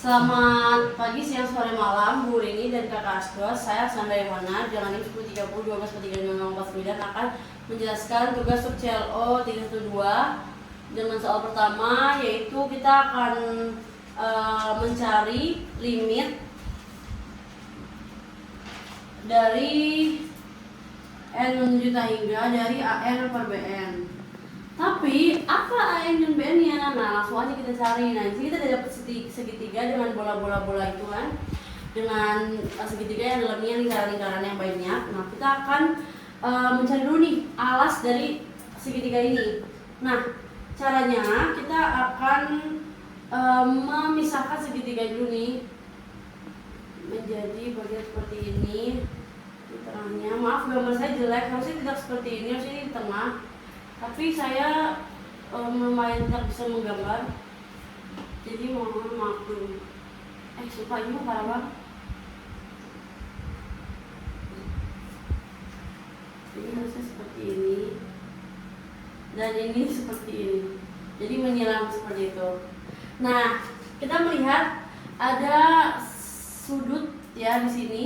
Selamat pagi, siang, sore, malam, Bu Rini dan Kakak Asdos. Saya Sandra Iwana dengan NIM 1030 12 akan menjelaskan tugas sub CLO 312 dengan soal pertama, yaitu kita akan mencari limit dari N menuju hingga dari AN per BN. Tapi apa AN dan BN-nya? Nah, langsung aja kita cari. Nah, di sini kita dapat segitiga dengan bola-bola itu kan, dengan segitiga yang dalamnya lingkaran-lingkaran yang banyak. Nah, kita akan mencari dulu nih alas dari segitiga ini. Nah, caranya kita akan memisahkan segitiga dulu nih menjadi bagian seperti ini. Di tengahnya, maaf gambar saya jelek, harusnya tidak seperti ini, harusnya ini di tengah. Tapi saya lumayan tidak bisa menggambar, jadi mohon maaf dulu. Sumpah ini mah parah banget. Ini harusnya seperti ini, dan ini seperti ini. Jadi menyilang seperti itu. Nah, kita melihat ada sudut ya di sini.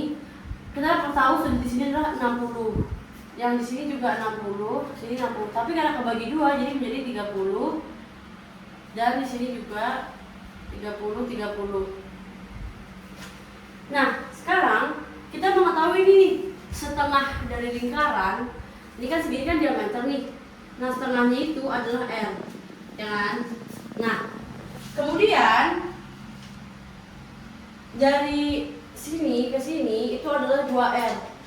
Kita tahu sudut di sini adalah 60. Yang di sini juga 60, sini 60. Tapi karena kebagi dua jadi menjadi 30. Dan di sini juga 30. Nah, sekarang kita mengetahui ini nih, setengah dari lingkaran. Ini kan segini kan diameter nih. Nah, setengahnya itu adalah R, ya kan? Nah, kemudian dari sini ke sini itu adalah 2R.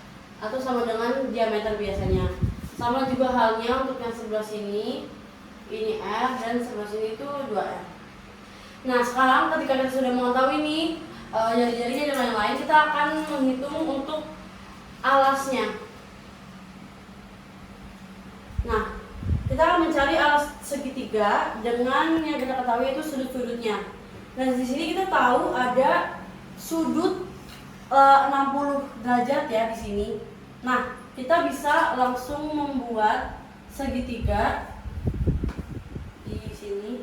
Atau sama dengan diameter biasanya. Sama juga halnya untuk yang sebelah sini, ini R, dan sebelah sini itu 2R. Nah, sekarang ketika kita sudah mengetahui ini jari-jarinya dan lain-lain, kita akan menghitung untuk alasnya. Nah, kita akan mencari alas segitiga dengan yang kita ketahui itu sudut-sudutnya. Dan di sini kita tahu ada sudut 60 derajat ya di sini. Nah, kita bisa langsung membuat segitiga di sini.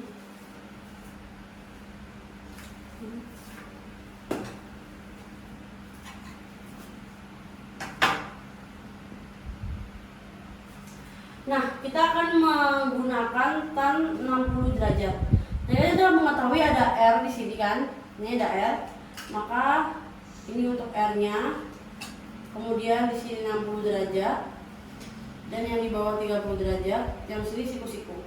Nah, kita akan menggunakan tan 60 derajat. Nah, kita sudah mengetahui ada R di sini kan. Ini ada R. Maka ini untuk R-nya. Kemudian di sini 60 derajat. Dan yang di bawah 30 derajat, yang di sini siku-siku.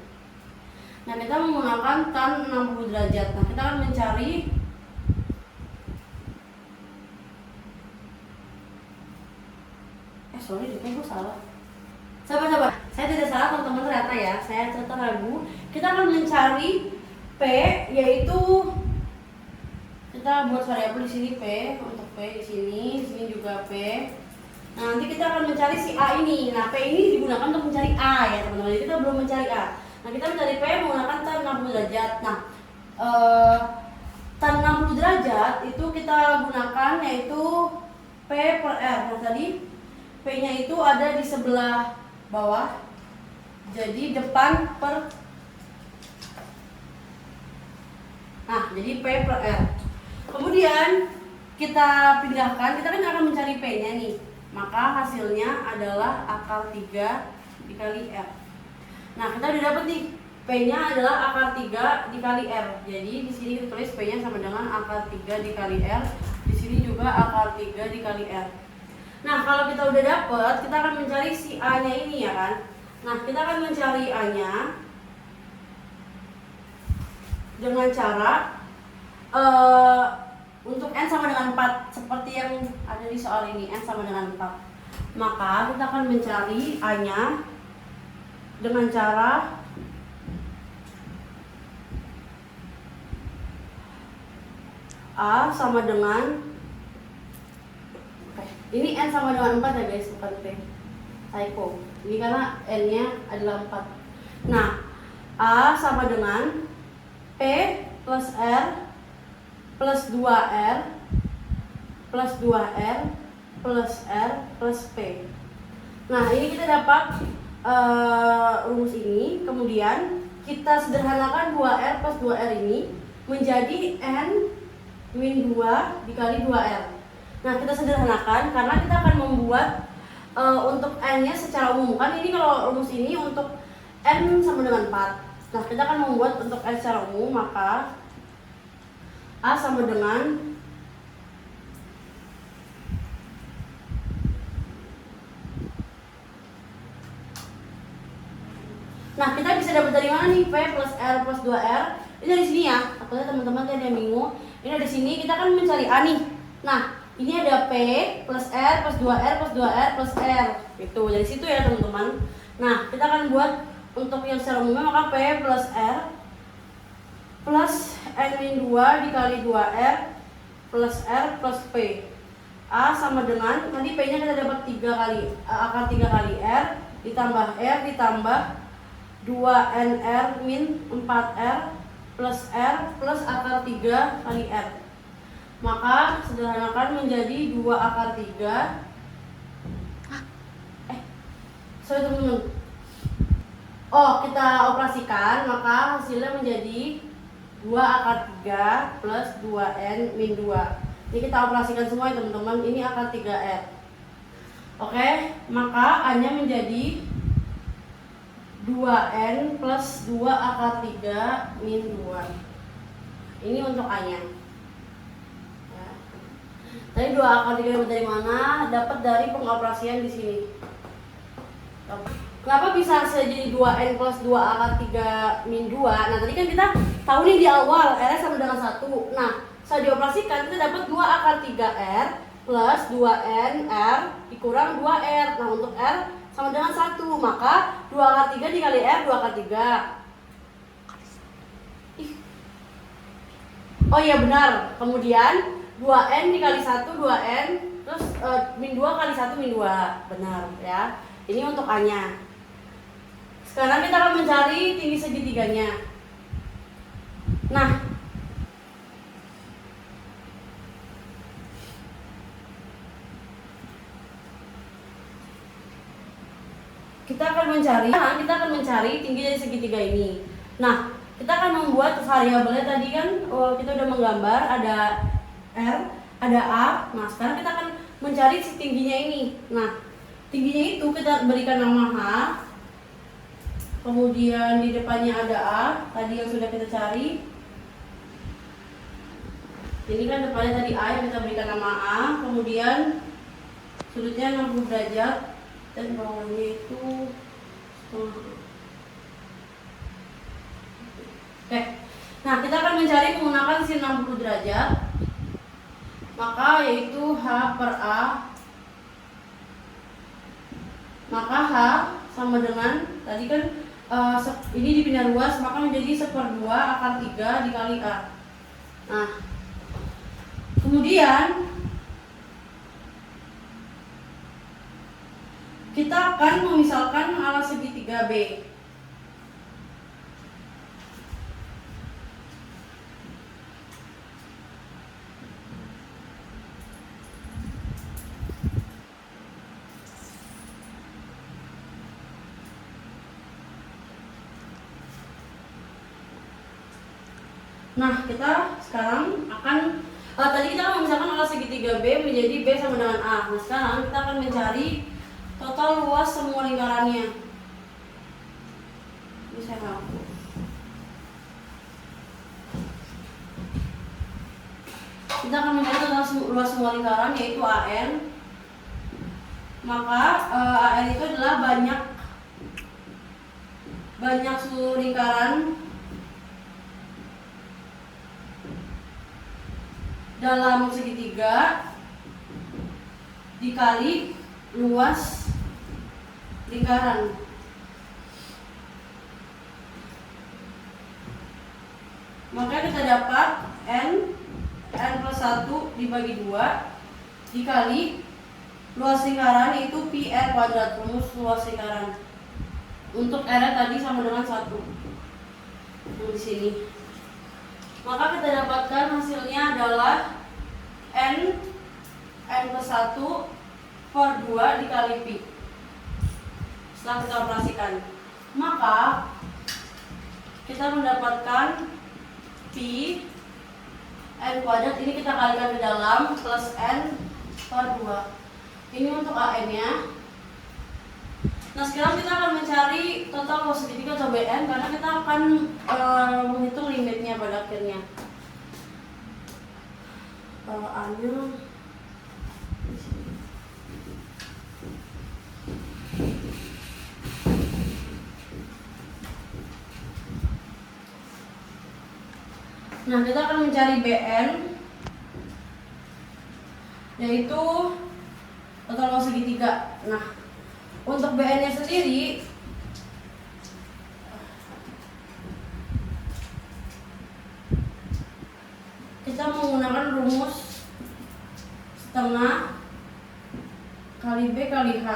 Nah, kita menggunakan tan 60 derajat. Nah, kita akan mencari sorry, gue salah. Sabar. Saya tidak salah, teman-teman, ternyata ya. Saya ternyata ragu. Kita akan mencari P, yaitu kita buat variabel di sini P, untuk P di sini juga P. Nah, nanti kita akan mencari si A ini. Nah, P ini digunakan untuk mencari A ya, teman-teman. Jadi kita belum mencari A. Nah, kita mencari P menggunakan tan 60 derajat. Nah, tan 60 derajat itu kita gunakan yaitu P per R. Nah, tadi P-nya itu ada di sebelah bawah. Jadi depan per. Nah, jadi P per R. Kemudian kita pindahkan, kita kan akan mencari P-nya nih. Maka hasilnya adalah akar 3 dikali R. Nah, kita udah dapat nih, P-nya adalah akar 3 dikali R. Jadi di sini kita tulis P-nya sama dengan akar 3 dikali R. Di sini juga akar 3 dikali R. Nah, kalau kita udah dapat, kita akan mencari si A-nya ini ya kan. Nah, kita akan mencari A-nya dengan cara untuk N sama dengan 4, seperti yang ada di soal ini, N sama dengan 4. Maka kita akan mencari A-nya dengan cara A sama dengan, ini N sama dengan 4 ya guys, bukan P. Typo. Ini karena N-nya adalah 4. Nah, A sama dengan P plus R plus 2R plus 2R plus R plus P. Nah, ini kita dapat rumus ini. Kemudian kita sederhanakan 2R plus 2R ini menjadi N min 2 dikali 2R. Nah, kita sederhanakan karena kita akan membuat untuk N-nya secara umum. Kan ini kalau rumus ini untuk N sama dengan 4. Nah, kita akan membuat untuk N secara umum, maka A sama dengan Nah, kita bisa dapat dari mana nih? P plus R plus 2R. Ini dari sini ya. Takutnya teman-teman ada yang bingung. Ini dari sini kita akan mencari A nih. Nah, ini ada P plus R plus 2R plus 2R plus R. Itu dari situ ya, teman-teman. Nah, kita akan buat untuk yang secara umumnya, maka P plus R plus N-2 dikali 2R plus R plus P. A sama dengan, tadi P-nya kita dapat 3 kali, akar 3 kali R ditambah R ditambah 2NR min 4R plus R plus akar 3 kali R. Maka sederhanakan menjadi 2 akar 3. Sorry teman-teman. Oh, kita operasikan, maka hasilnya menjadi 2 akar 3 plus 2N min 2. Ini kita operasikan semua ya teman-teman. Ini akar 3R. Oke, maka A-nya menjadi 2N plus 2 akar 3 min 2. Ini untuk A-nya ya. Tadi 2 akar 3 dapat dari mana? Dapat dari pengoperasian di sini. Kenapa bisa jadi 2N plus 2 akar 3 min 2? Nah, tadi kan kita tahu nih di awal R sama dengan 1. Nah, setelah dioperasikan kita dapat 2 akar 3R plus 2N R dikurang 2R. Nah, untuk R sama dengan 1, maka 2 akar 3 dikali R 2 akar 3. Oh iya benar. Kemudian 2N dikali 1 2N terus min 2 kali 1 min 2. Benar ya. Ini untuk A-nya. Sekarang kita akan mencari tinggi segitiganya. Nah, kita akan mencari tinggi dari segitiga ini. Nah, kita akan membuat variabelnya tadi kan kita udah menggambar ada R, ada A. Nah, sekarang kita akan mencari si tingginya ini. Nah, tingginya itu kita berikan nama H. Kemudian di depannya ada A, tadi yang sudah kita cari. Ini kan depannya tadi A yang kita berikan nama A. Kemudian sudutnya 60 derajat dan bawahnya itu Oke. Nah, kita akan mencari menggunakan sin 60 derajat. Maka yaitu H per A. Maka H sama dengan tadi kan ini dipindah ruas, maka menjadi 1/2 akar 3 dikali A. Nah, kemudian kita akan memisalkan alas segitiga B. Nah, kita sekarang akan tadi kita akan memisahkan alas segitiga B menjadi B sama dengan A. Nah, sekarang kita akan mencari total luas semua lingkarannya. Ini saya hapus. Kita akan mencari total luas semua lingkaran yaitu AN. Maka AN itu adalah banyak seluruh lingkaran dalam segitiga dikali luas lingkaran. Maka kita dapat N plus 1 dibagi 2 dikali luas lingkaran itu pi R kuadrat, rumus luas lingkaran. Untuk R tadi sama dengan 1 di sini. Maka kita dapatkan hasilnya adalah N plus 1 per 2 dikali pi. Setelah kita operasikan, maka kita mendapatkan pi N kuadrat ini kita kalikan ke dalam plus N per 2. Ini untuk AN nya. Nah sekarang kita akan mencari total luas segitiga atau BN karena kita akan menghitung limitnya pada akhirnya. A nya nah kita akan mencari BN, yaitu total luas segitiga. Nah untuk BN nya sendiri kita menggunakan rumus setengah kali B kali H.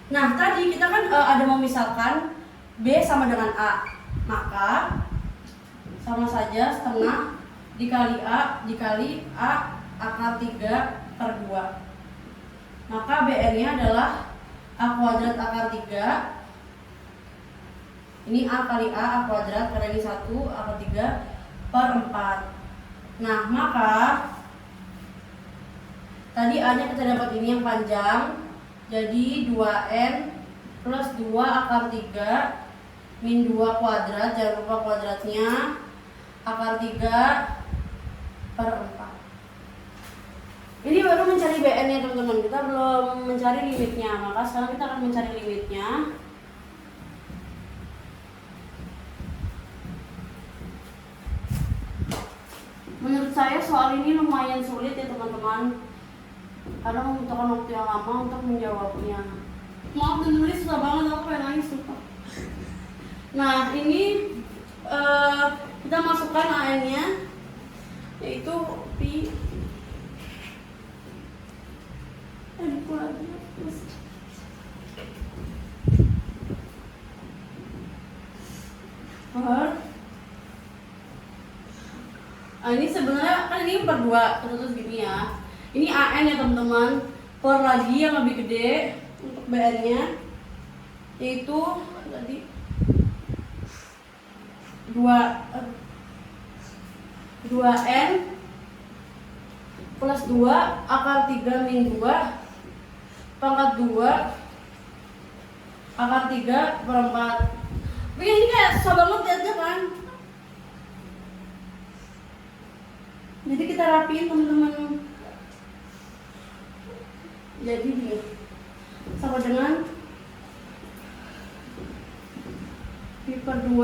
Nah tadi kita kan ada memisahkan B sama dengan A, maka sama saja setengah dikali A dikali A akar 3 per 2. Maka BN nya adalah A kuadrat akar 3. Ini A kali A kuadrat karena ini 1 akar 3 per 4. Nah maka tadi A nya kita dapat ini yang panjang, jadi 2N plus 2 akar 3 min 2 kuadrat, jangan lupa kuadratnya, akar 3 per 4. Ini baru mencari BN nya teman-teman, kita belum mencari limitnya, maka sekarang kita akan mencari limitnya. Menurut saya soal ini lumayan sulit ya teman-teman, karena membutuhkan waktu yang lama untuk menjawabnya. Maaf dan nulis susah banget, aku pengen nangis sumpah. Nah ini kita masukkan AN nya, yaitu pi N kuadrat plus per. Ini sebenarnya kan ini per 2 terus gini ya. Ini AN ya teman-teman, per lagi yang lebih gede untuk BN nya, yaitu tadi 2N plus 2 akar 3 min 2 pangkat 2 akar 3 per 4. Ini kayak susah banget lihatnya kan. Jadi kita rapiin teman-teman. Jadi dia sama dengan pi per 2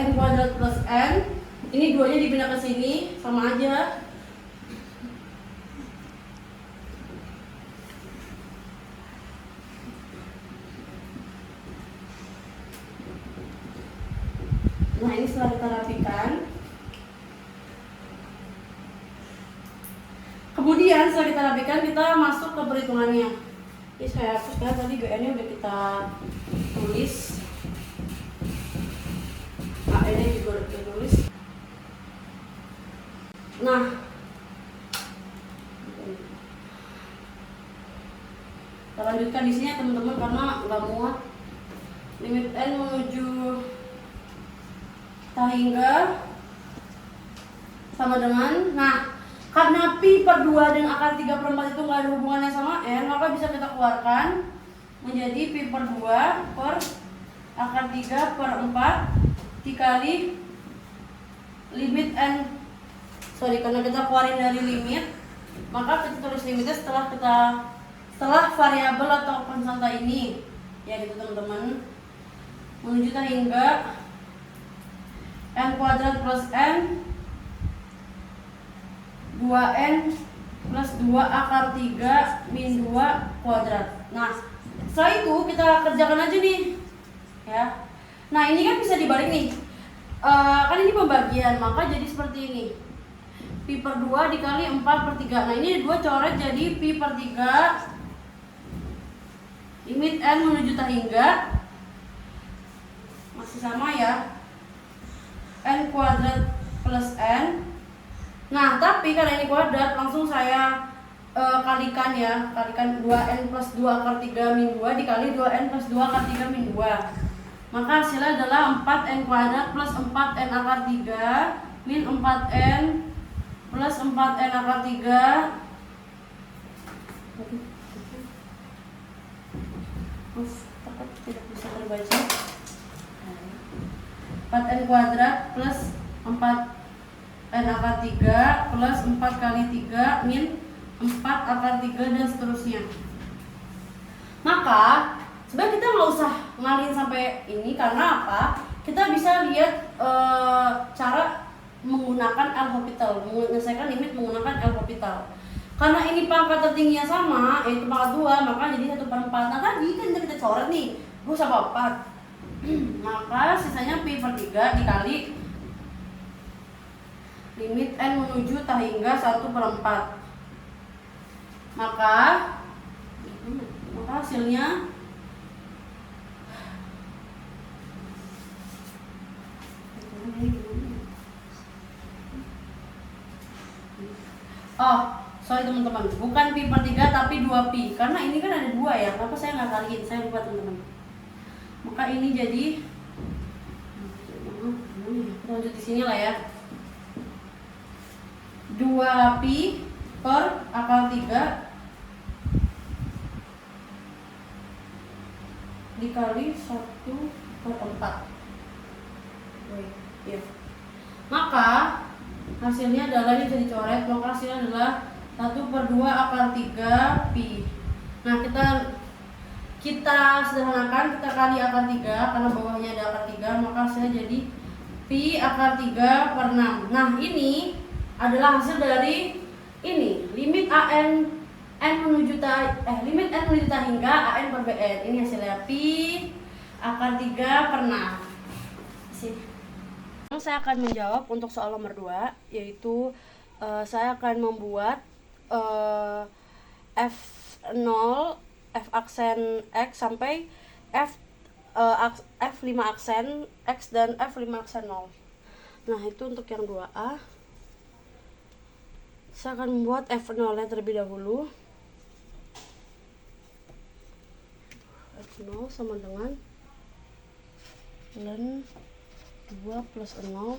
N kuadrat plus N. Ini 2 nya dipindah ke sini, sama aja. Nah ini setelah kita rapikan, kemudian setelah kita rapikan kita masuk ke perhitungannya. Ini saya hapuskan, tadi BN nya udah kita tulis, AN nya juga udah kita tulis. Nah kita lanjutkan di sini ya teman-teman, karena nggak muat. Limit N menuju hingga sama dengan, nah karena pi per 2 dan akar 3 per 4 itu nggak ada hubungannya sama N, maka bisa kita keluarkan menjadi pi per 2 per akar 3 per 4 dikali limit N. Karena kita keluarin dari limit, maka kita tulis limitnya setelah variabel atau konstanta ini, ya gitu teman-teman, menuju hingga N kuadrat plus N 2N plus 2 akar 3 min 2 kuadrat. Nah setelah itu kita kerjakan aja nih ya. Nah ini kan bisa dibalik nih, kan ini pembagian, maka jadi seperti ini, pi per 2 dikali 4 per 3. Nah ini 2 coret jadi pi per 3 limit N menuju hingga, masih sama ya, N kuadrat plus N. Nah tapi karena ini kuadrat, langsung saya kalikan ya, kalikan 2N plus 2 akar 3 min 2 dikali 2N plus 2 akar 3 min 2. Maka hasilnya adalah 4N kuadrat plus 4N akar 3 min 4N plus 4N akar 3 takut tidak bisa terbaca. 4N kuadrat plus 4N akar 3 plus 4 kali 3 min 4 akar 3 dan seterusnya. Maka sebenarnya kita nggak usah ngalihin sampai ini, karena apa? Kita bisa lihat cara menggunakan L'Hopital, menyelesaikan limit menggunakan L'Hopital. Karena ini pangkat tertingginya sama, yaitu pangkat 2, maka jadi 1/4. Nah tadi kan kita coret nih, gue sama 4. Maka sisanya pi per 3 dikali limit n menuju tak hingga 1/4. Maka hasilnya sorry teman-teman, bukan pi per 3 tapi 2pi, karena ini kan ada 2 ya, kenapa saya nggak kaliin, saya lupa teman-teman. Maka ini jadi, kita lanjut di sini lah ya, 2pi per akar 3 dikali 1/4. Ya. Maka hasilnya adalah, ini bisa dicoret, maka hasilnya adalah 1/2 akar 3 pi. Nah kita sederhanakan, kita kali akar 3 karena bawahnya ada akar 3, maka hasilnya jadi pi akar 3/6. Nah ini adalah hasil dari ini limit limit n menuju tak hingga an per bn. Ini hasilnya pi akar 3/6. Saya akan menjawab untuk soal nomor 2, yaitu saya akan membuat F0, F aksen X sampai F5 aksen X dan F5 aksen 0. Nah itu untuk yang 2A. Saya akan membuat F0 nya terlebih dahulu. F0 sama dengan ln 2 plus 0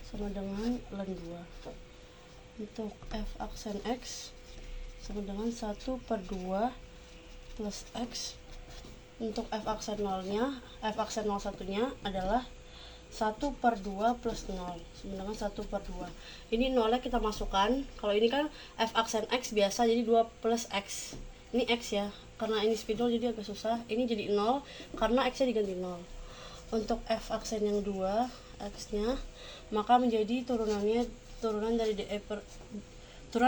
sama dengan ln 2. Untuk F aksen X sama dengan 1/2 plus X. Untuk F aksen 0 nya, F aksen 01 nya adalah 1/2 plus 0 sama dengan 1/2. Ini 0 nya kita masukkan. Kalau ini kan F aksen X biasa, jadi 2 plus X. Ini X ya, karena ini spidol jadi agak susah. Ini jadi 0 karena X nya diganti 0. Untuk F aksen yang 2, X nya, maka menjadi turunan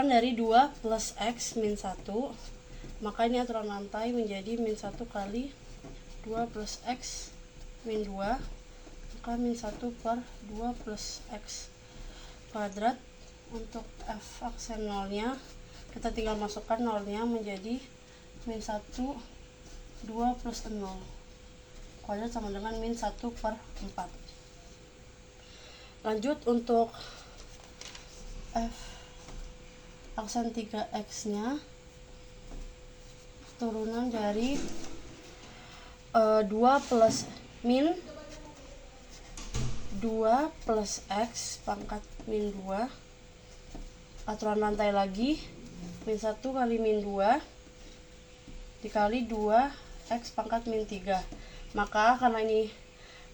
dari 2 plus X min 1. Maka ini aturan lantai menjadi min 1 kali 2 plus X min 2, maka min 1/2 plus X kuadrat. Untuk F aksen 0 nya kita tinggal masukkan 0 nya menjadi min 1 2 plus 0 kuadrat sama dengan min 1/4. Lanjut untuk F aksen 3X nya, turunan dari 2 plus min 2 plus X pangkat min 2, aturan lantai lagi, min 1 kali min 2 dikali 2 X pangkat min 3. Maka karena ini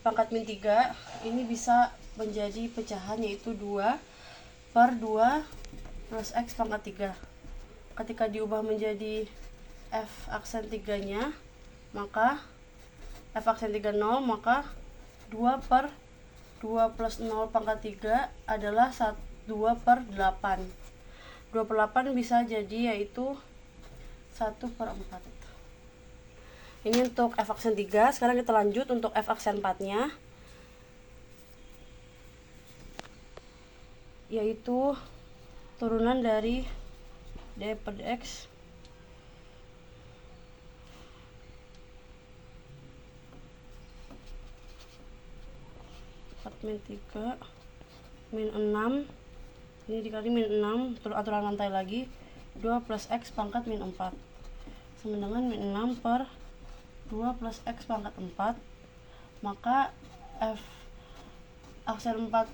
pangkat min 3, ini bisa menjadi pecahan, yaitu 2/2 plus X pangkat 3. Ketika diubah menjadi F aksen 3 nya, maka F aksen 3 0, maka 2/2 plus 0 pangkat 3 adalah 2/8. 2/8 bisa jadi yaitu 1/4. Ini untuk F aksen 3. Sekarang kita lanjut untuk F aksen 4 nya, yaitu turunan dari d per dx min 3 min 6, ini dikali min 6, aturan lantai lagi, 2 plus X pangkat min 4 sama dengan min 6 per 2 plus X pangkat 4. Maka F aksen 4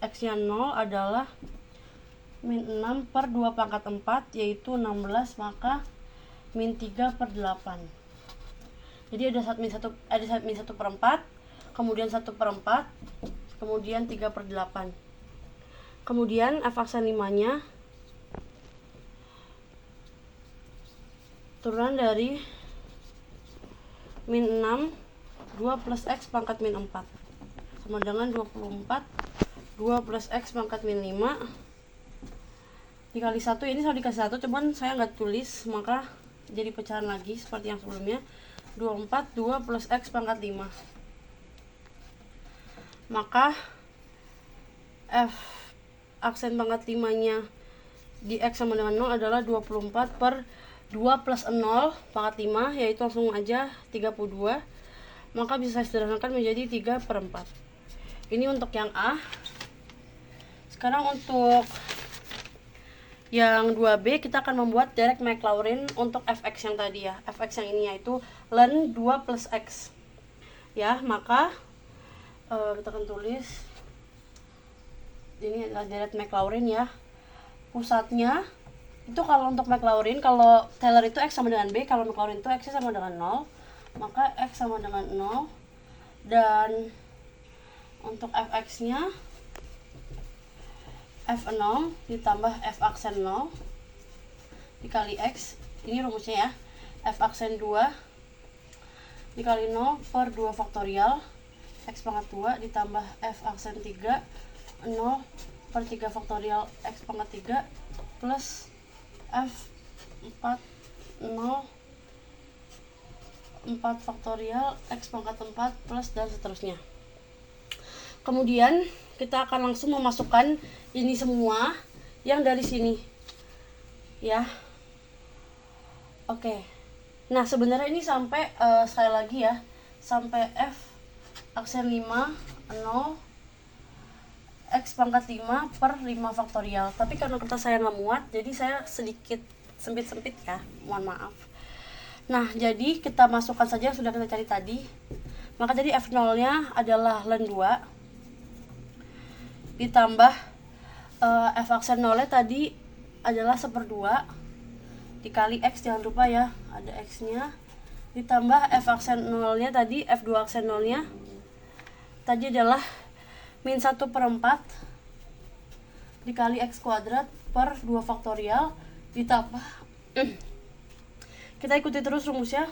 X-nya 0 adalah min 6 per 2 pangkat 4, yaitu 16, maka min 3 per 8. Jadi ada min 1 per 4, kemudian 1 per 4, kemudian 3 per 8. Kemudian f aksen 5 nya turunan dari min 6 2 plus X pangkat min 4 sama dengan 24 2 plus X pangkat min 5 dikali 1. Ini selalu dikasih 1, cuman saya nggak tulis, maka jadi pecahan lagi seperti yang sebelumnya. 24 2 plus X pangkat 5, maka F aksen pangkat 5 nya di X sama dengan 0 adalah 24 per 2 plus 0 pangkat 5, yaitu langsung aja 32, maka bisa saya sederhanakan menjadi 3 per 4. Ini untuk yang A. Sekarang untuk yang 2B kita akan membuat Dirac-Maclaurin untuk fx yang tadi ya. Fx yang ini yaitu ln 2 plus x. Ya, maka kita akan tulis ini adalah Dirac-Maclaurin ya. Pusatnya itu kalau untuk Maclaurin, kalau Taylor itu x sama dengan b, kalau Maclaurin itu x sama dengan 0, maka x sama dengan 0. Dan untuk fx-nya f0 ditambah f aksen 0 dikali x, ini rumusnya ya, f aksen 2 dikali 0 per 2 faktorial x pangkat 2 ditambah f aksen 3 0 per 3 faktorial x pangkat 3 plus f 4 0 4 faktorial x pangkat 4 plus dan seterusnya. Kemudian kita akan langsung memasukkan ini semua yang dari sini ya. Oke, nah sebenarnya ini sampai sekali lagi ya, sampai f aksen 5 0 x pangkat 5 per 5 faktorial. Tapi karena kertas saya nggak muat, jadi saya sedikit sempit-sempit ya, mohon maaf. Nah, jadi kita masukkan saja yang sudah kita cari tadi. Maka jadi f0 nya adalah ln 2 ditambah f aksen 0 nya tadi adalah 1/2 dikali x, jangan lupa ya ada x nya, ditambah f aksen 0 nya tadi, f2 aksen 0 nya tadi adalah min 1/4 dikali x kuadrat per 2 faktorial ditambah kita ikuti terus rumusnya,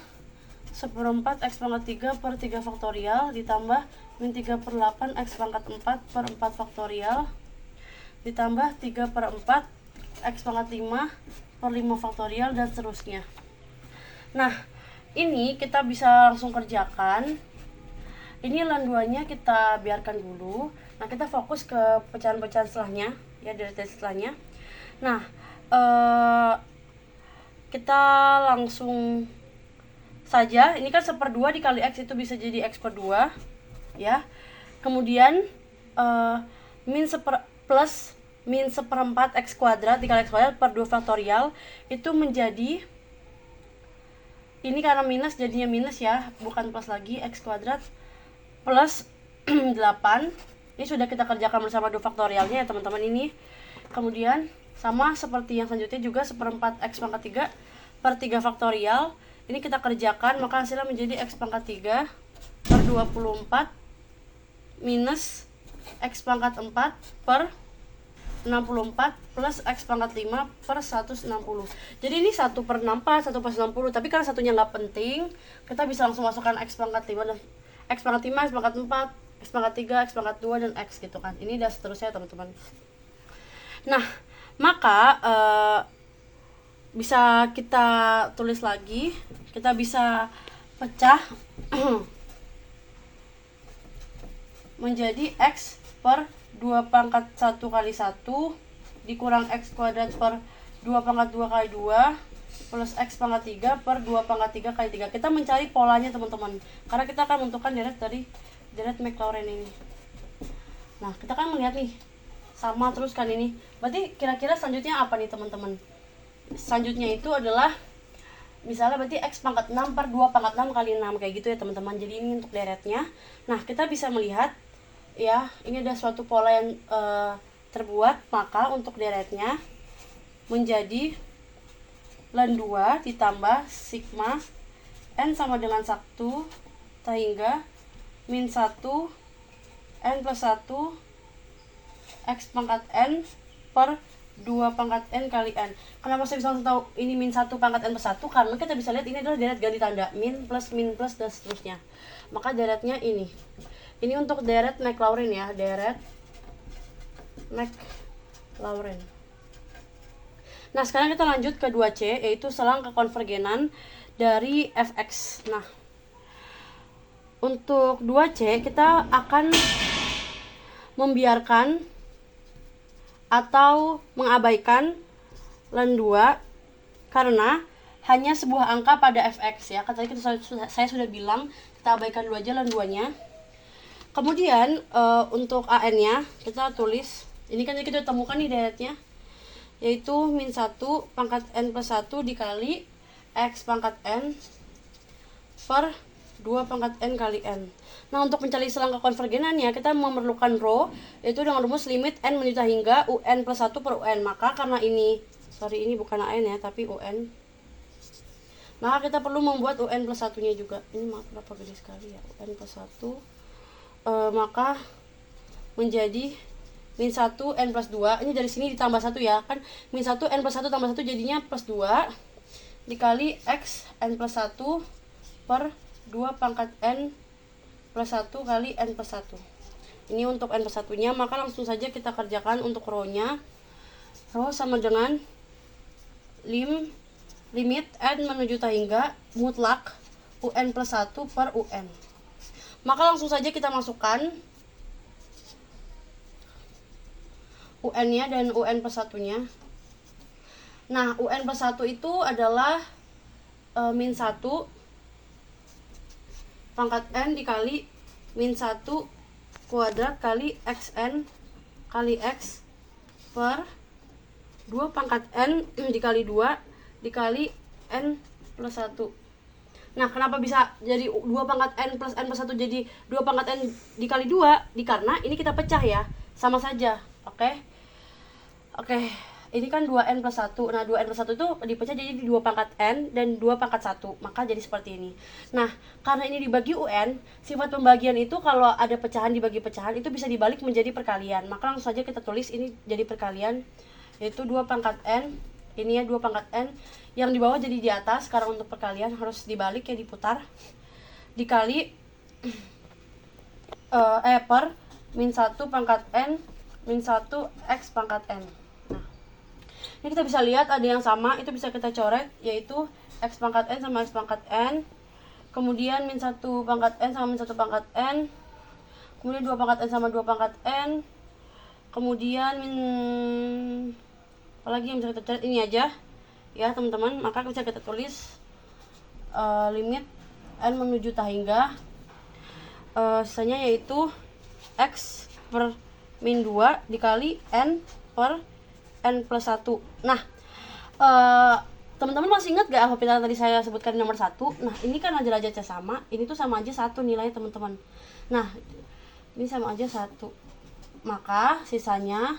1/4 x pangkat 3 per 3 faktorial ditambah min 3 per 8 x pangkat 4 per 4 faktorial ditambah 3 per 4 x pangkat 5 per 5 faktorial dan seterusnya. Nah, ini kita bisa langsung kerjakan. Ini ln 2 nya kita biarkan dulu. Nah, kita fokus ke pecahan-pecahan setelahnya ya, dari setelahnya. Nah, kita langsung saja, ini kan 1/2 dikali x itu bisa jadi x per 2 ya. Kemudian min 1/4 x kuadrat dikali x kuadrat per 2 faktorial itu menjadi, ini karena minus jadinya minus ya, bukan plus lagi, x kuadrat plus 8. Ini sudah kita kerjakan bersama 2 faktorialnya ya teman-teman ini. Kemudian sama seperti yang selanjutnya juga 1/4 x pangkat 3 per 3 faktorial. Ini kita kerjakan, maka hasilnya menjadi x pangkat 3 per 24 minus x pangkat 4 per 64 plus x pangkat 5 per 160. Jadi ini 1/64, 1/60, tapi karena satunya nggak penting, kita bisa langsung masukkan x pangkat 5 dan x pangkat 5, x pangkat 4, x pangkat 3, x pangkat 2 dan x gitu kan. Ini dan seterusnya teman-teman. Nah, maka bisa kita tulis lagi, kita bisa pecah menjadi x per 2 pangkat 1 kali 1 dikurang x kuadrat per 2 pangkat 2 kali 2 plus x pangkat 3 per 2 pangkat 3 kali 3. Kita mencari polanya teman-teman, karena kita akan menentukan dari Dirac-Maclaurin ini. Nah, kita kan melihat nih sama terus kan ini, berarti kira-kira selanjutnya apa nih teman-teman? Selanjutnya itu adalah misalnya berarti x pangkat 6 per 2 pangkat 6 kali 6 kayak gitu ya teman-teman. Jadi ini untuk deretnya. Nah, kita bisa melihat ya, ini ada suatu pola yang terbuat, maka untuk deretnya menjadi ln 2 ditambah sigma n sama dengan 1 sehingga min 1 n plus 1 x pangkat n per 2 pangkat n kali n. Kenapa saya bisa langsung tahu ini min 1 pangkat n plus 1? Karena kita bisa lihat ini adalah deret ganti tanda, min plus dan seterusnya. Maka deretnya ini. Ini untuk deret Maclaurin ya, deret Maclaurin. Nah, sekarang kita lanjut ke 2C, yaitu selang kekonvergenan dari fx. Nah, untuk 2C kita akan membiarkan atau mengabaikan ln 2 karena hanya sebuah angka pada fx ya. Tadi saya sudah bilang kita abaikan dulu aja ln 2-nya. Kemudian untuk an-nya kita tulis, ini kan kita temukan nih deretnya, yaitu min 1 pangkat n plus 1 dikali x pangkat n per 2 pangkat n kali n. Nah, untuk mencari selang kekonvergenannya kita memerlukan rho, yaitu dengan rumus limit n menuju hingga un plus 1 per un. Maka karena ini bukan an ya, tapi un, maka kita perlu membuat un plus 1 nya juga. Ini maaf kenapa gede sekali ya, un plus 1, maka menjadi min 1 n plus 2, ini dari sini ditambah 1 ya, kan min 1 n plus 1 tambah 1 jadinya plus 2 dikali x n plus 1 per 2 pangkat n plus 1 kali n plus 1. Ini untuk n plus 1 nya, maka langsung saja kita kerjakan untuk rho nya. Rho sama dengan limit n menuju hingga mutlak un plus 1 per un. Maka langsung saja kita masukkan un nya dan un plus 1 nya. Nah, un plus 1 itu adalah min 1 pangkat n dikali min 1 kuadrat kali xn kali x per 2 pangkat n dikali 2 dikali n plus 1. Nah, kenapa bisa jadi 2 pangkat n plus 1 jadi 2 pangkat n dikali 2? Karena ini kita pecah ya, sama saja. Oke, ini kan 2n plus 1. Nah, 2n plus 1 itu dipecah jadi 2 pangkat n dan 2 pangkat 1. Maka jadi seperti ini. Nah, karena ini dibagi un, sifat pembagian itu kalau ada pecahan dibagi pecahan itu bisa dibalik menjadi perkalian. Maka langsung saja kita tulis ini jadi perkalian, yaitu 2 pangkat n, ini ya 2 pangkat n, yang di bawah jadi di atas. Sekarang untuk perkalian harus dibalik ya, diputar, dikali per min 1 pangkat n min 1 x pangkat n. Ini kita bisa lihat ada yang sama, itu bisa kita coret, yaitu x pangkat n sama x pangkat n, kemudian min 1 pangkat n sama min 1 pangkat n, kemudian 2 pangkat n sama 2 pangkat n, kemudian apalagi yang bisa kita coret, ini aja ya teman-teman. Maka bisa kita tulis limit n menuju hingga sisanya yaitu x per min 2 dikali n per n plus 1. Nah, teman-teman masih ingat gak apabila tadi saya sebutkan nomor 1? Nah, ini kan derajatnya sama, ini tuh sama aja 1 nilainya teman-teman. Nah, ini sama aja 1. Maka sisanya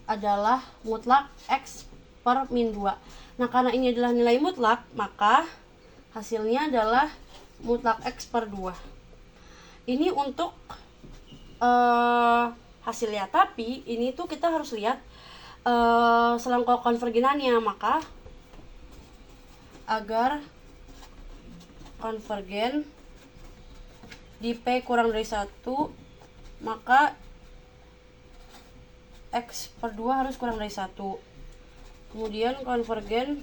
adalah mutlak x per min 2. Nah, karena ini adalah nilai mutlak, maka hasilnya adalah mutlak x per 2. Ini untuk hasilnya, tapi ini tuh kita harus lihat selang konvergenannya. Maka agar konvergen di P kurang dari 1, maka x per 2 harus kurang dari 1. Kemudian konvergen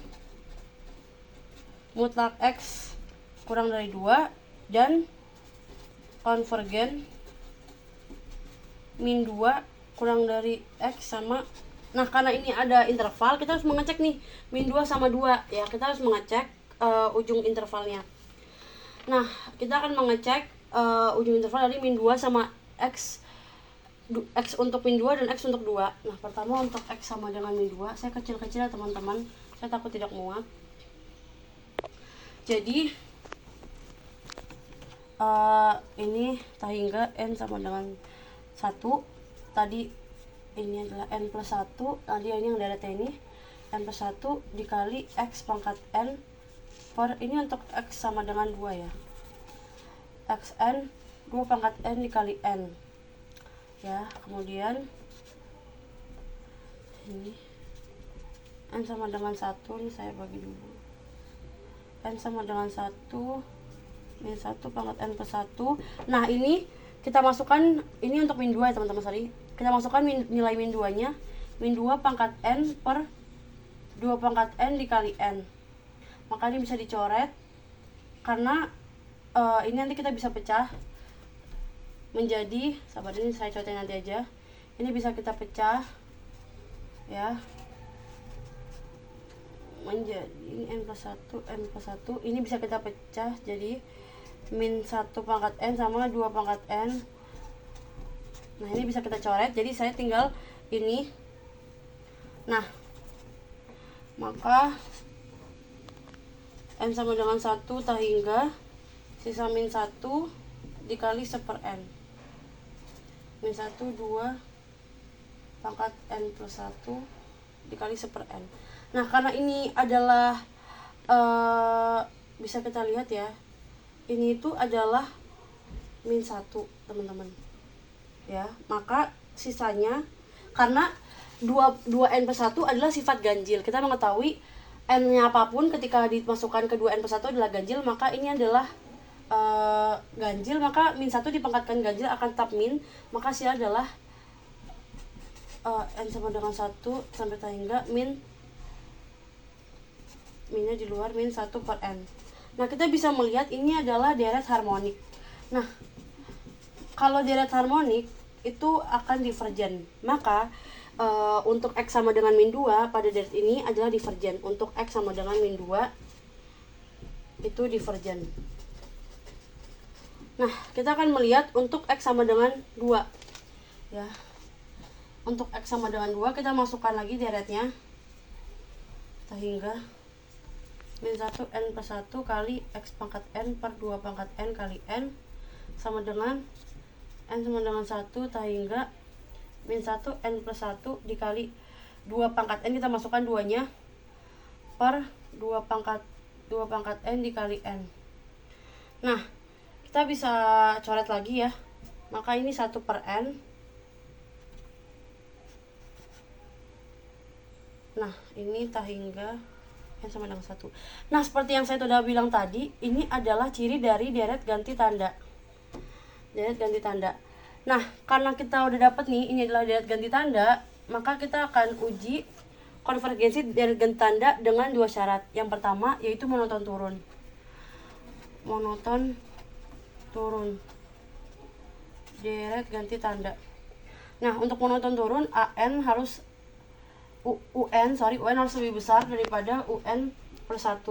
mutlak x kurang dari 2 dan konvergen min 2 kurang dari x sama. Nah, karena ini ada interval, kita harus mengecek nih min 2 sama 2 ya, kita harus mengecek ujung intervalnya. Nah, kita akan mengecek ujung interval dari min 2 sama x untuk min 2 dan x untuk 2. Nah, pertama untuk x sama dengan min 2, saya kecil-kecil ya teman-teman, saya takut tidak muat. Jadi ini tak hingga n sama dengan 1. Tadi ini adalah n plus 1, tadi ini yang deret ini n plus 1 dikali x pangkat n per, ini untuk x sama dengan 2 ya, xn 2 pangkat n dikali n ya. Kemudian ini n sama dengan 1, ini saya bagi dulu, n sama dengan 1 min 1 pangkat n plus 1. Nah ini kita masukkan, ini untuk min 2 ya teman-teman, sorry, kita masukkan nilai min 2 nya, min 2 pangkat n per 2 pangkat n dikali n, maka ini bisa dicoret karena ini nanti kita bisa pecah menjadi, sabar, ini saya coretin nanti aja, ini bisa kita pecah ya menjadi ini n plus 1, n plus 1, ini bisa kita pecah jadi min 1 pangkat n sama 2 pangkat n. Nah ini bisa kita coret, jadi saya tinggal ini. Nah maka n sama dengan 1 tak hingga sisa min 1 dikali 1 per n, min 1 2 pangkat n plus 1 dikali 1 per n. Nah karena ini adalah bisa kita lihat ya, ini itu adalah min 1 teman-teman ya, maka sisanya karena 2n plus 1 adalah sifat ganjil, kita mengetahui n nya apapun ketika dimasukkan ke 2n plus 1 adalah ganjil, maka ini adalah ganjil, maka min 1 dipangkatkan ganjil akan tetap min, maka hasilnya adalah n sama dengan 1 sampai hingga minnya di luar min 1 per n. Nah kita bisa melihat ini adalah deret harmonik. Nah kalau deret harmonik itu akan divergen, maka untuk x sama dengan min 2 pada deret ini adalah divergen. Untuk x sama dengan min 2 itu divergen. Nah kita akan melihat untuk x sama dengan 2 ya. Untuk x sama dengan 2 kita masukkan lagi deretnya sehingga min 1 n plus 1 kali x pangkat n per 2 pangkat n kali n sama dengan n sama dengan 1 sehingga min 1 n plus 1 dikali 2 pangkat n, kita masukkan 2 nya per 2 pangkat n dikali n. Nah kita bisa coret lagi ya, maka ini 1 per n. Nah ini tak hingga n sama dengan 1. Nah seperti yang saya sudah bilang tadi, ini adalah ciri dari deret ganti tanda. Deret ganti tanda. Nah karena kita udah dapat nih ini adalah deret ganti tanda, maka kita akan uji konvergensi deret ganti tanda dengan 2 syarat. Yang pertama yaitu monoton turun. Monoton turun deret ganti tanda. Nah untuk monoton turun an harus UN harus lebih besar daripada UN per 1.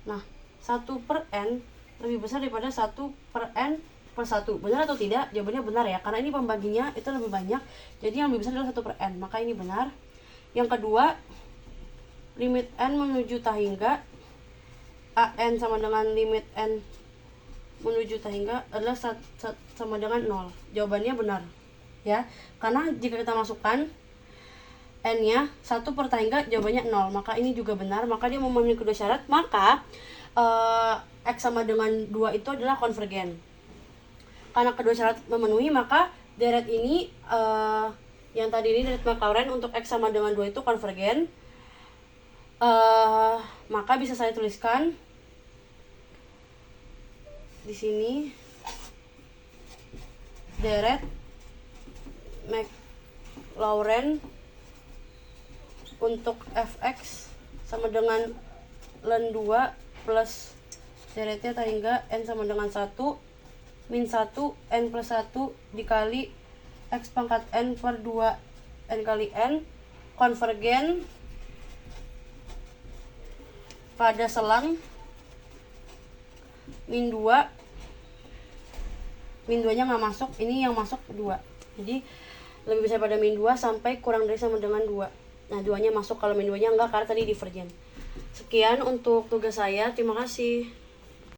Nah 1 per n lebih besar daripada 1 per n per 1. Benar atau tidak? Jawabannya benar ya, karena ini pembaginya itu lebih banyak, jadi yang lebih besar adalah 1 per n, maka ini benar. Yang kedua, limit n menuju tak hingga an sama dengan limit n menuju tak hingga adalah sama dengan 0. Jawabannya benar ya, karena jika kita masukkan n nya 1 per tak hingga jawabannya 0, maka ini juga benar, maka dia memenuhi kedua syarat, maka x sama dengan 2 itu adalah konvergen. Karena kedua syarat memenuhi, maka deret ini yang tadi ini deret Maclaurin untuk x sama dengan 2 itu konvergen. Maka bisa saya tuliskan di sini deret Maclaurin untuk fx sama dengan ln 2 plus deretnya tak hingga n sama dengan 1 min 1 n plus 1 dikali x pangkat n per 2 n kali n konvergen pada selang min 2 nya nggak masuk, ini yang masuk 2, jadi lebih besar pada min 2 sampai kurang dari sama dengan 2. Nah 2 nya masuk, kalau min 2 nya enggak karena tadi divergen. Sekian untuk tugas saya, terima kasih.